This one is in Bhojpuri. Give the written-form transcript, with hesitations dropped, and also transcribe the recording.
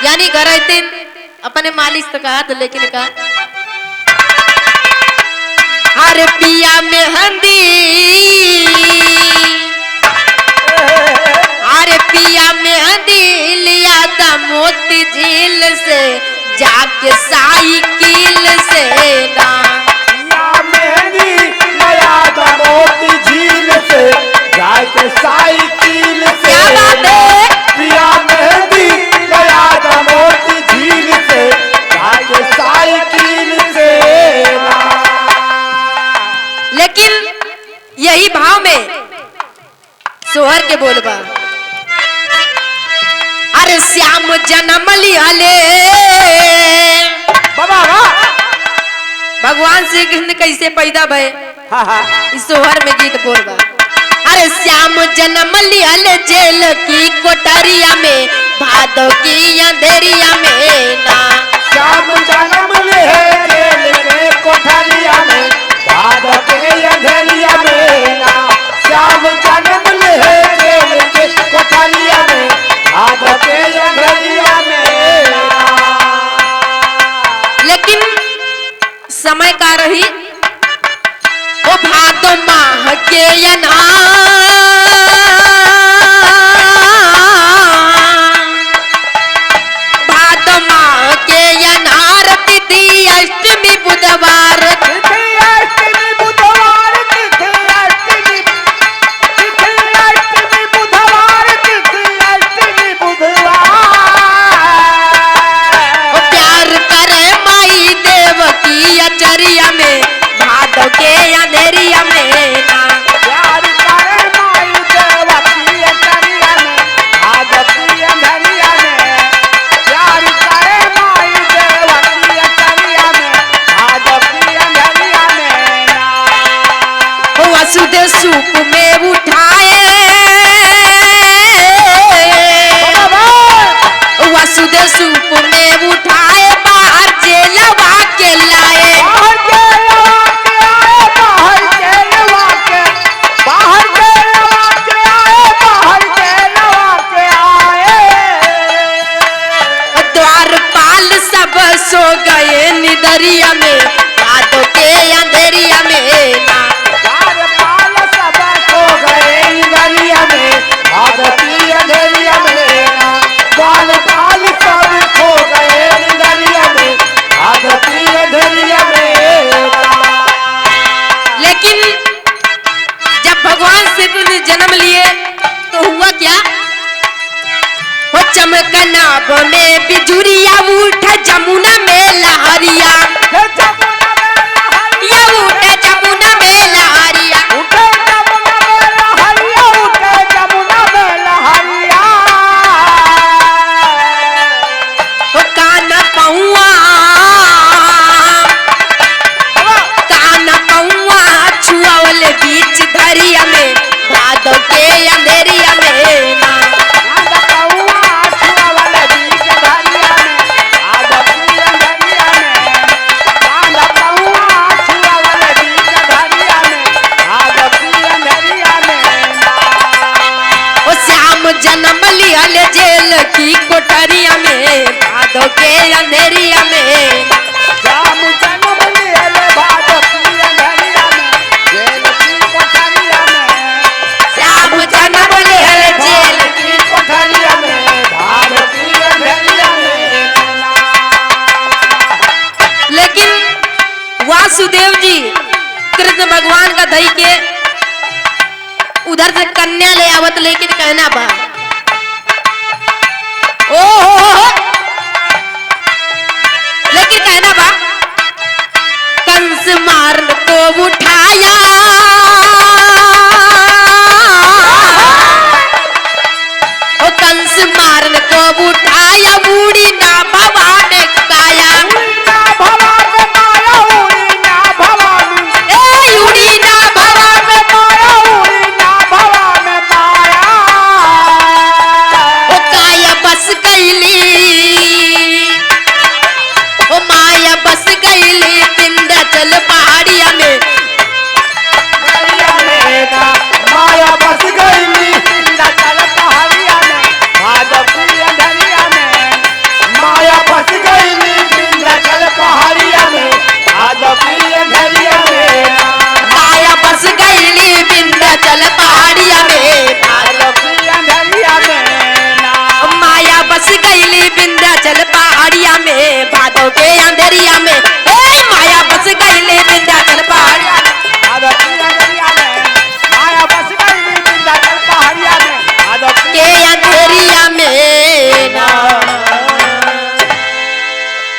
यानी घर आते अपने मालिक से कहा तो लेकिन कहा अरे पिया मेहंदी अरे पिया मेहंदी लिया था मोती झील से जाके साइकिल से ना पिया मेहंदी लिया था मोती झील से जाके साइकिल से। क्या बात है? पिया मेहंदी लिया था मोती झील से जाके साइकिल से ना। लेकिन यही भाव में सोहर के बोलबा अरे श्याम जन्म लिहले बाबा भगवान श्री कृष्ण कैसे पैदा भय इस सोहर में गीत बोलबा अरे श्याम जन्म लिहले जेल की कोठरिया में भादव की अंधेरिया में ना श्याम जन्म ले जेल के कोठरिया में भादव के अंधेरिया में ना। श्याम जन्म ले जेल के कोठरिया में भादव के अंधेरिया में ना। लेकिन समय का रही वो भादो माह के भादो माह के अनार तिथि अष्टमी बुधवार तिथि अष्टमी बुधवार तिथि अष्टमी बुधवार तिथि अष्टमी बुधवार। वो प्यार करे माई देव की अचरिया में भादो के अंधेरिया में ना प्यार करे माई देव की अचरिया में भादव की अंधेरिया में। प्यार करे माई देव की अचरिया में भादव की अंधेरिया में ना। वो वसुदेव सूप में उठाए वसुदेव सूप में उठाए बाहर जेलवा के लाए बाहर जेलवा के आए बाहर जेलवा के बाहर जेलवा के आए बाहर जेलवा के आए। द्वारपाल सब सो गए निदरिया में भादो के अंधेरिया में ना द्वारपाल सब सो गए अंधेरिया में भादव की अंधेरिया में ना। द्वारपाल सब सो गए अंधेरिया में भादव की अंधेरिया में ना। लेकिन जब भगवान श्री कृष्ण जन्म लिए तो हुआ क्या वो चमका नाभ में बिजुरिया उठ जमुना में लहरिया हे जमुना में लहरिया ये उठ जमुना में लहरिया उठे जमुना में लहरिया उठे जमुना में लहरिया। वो कान पौआ छुआवल बीच धरिया में भादव के अंधेरिया में ना कांदा कौआ छुआवल बीच धरिया में भादव की अंधेरिया में। कांदा कौआ छुआवल बीच धरिया में भादव की अंधेरिया में ना। वो श्याम जन्म लिहल जेल की कोठरिया में भादव के अंधेरिया में श्याम जन्म लिहल भादव की अंधेरिया में जेल की कोठरिया में। श्याम जन्म लिहल जेल की कोठरिया में भादव की अंधेरिया में ना। लेकिन वासुदेव जी कृष्ण भगवान का दही के उधर से कन्या ले आवत लेकिन कहना बा ओ हो लेकिन कहना बा कंस मार को उठाया ओ कंस मारन को उठाया बूढ़ी ना भवान काया उड़ीना भवन में माया उड़ीना भवन ए उड़ी ना भवान में माया उड़ीना भवन में माया। ओ काया बस गईली ओ माया बस गईली विंध्याचल पहाड़िया में अंधेरिया में ना माया बस गईली विंध्याचल पहाड़िया में भादव की अंधेरिया में। पहाड़िया में भादो की अंधेरिया में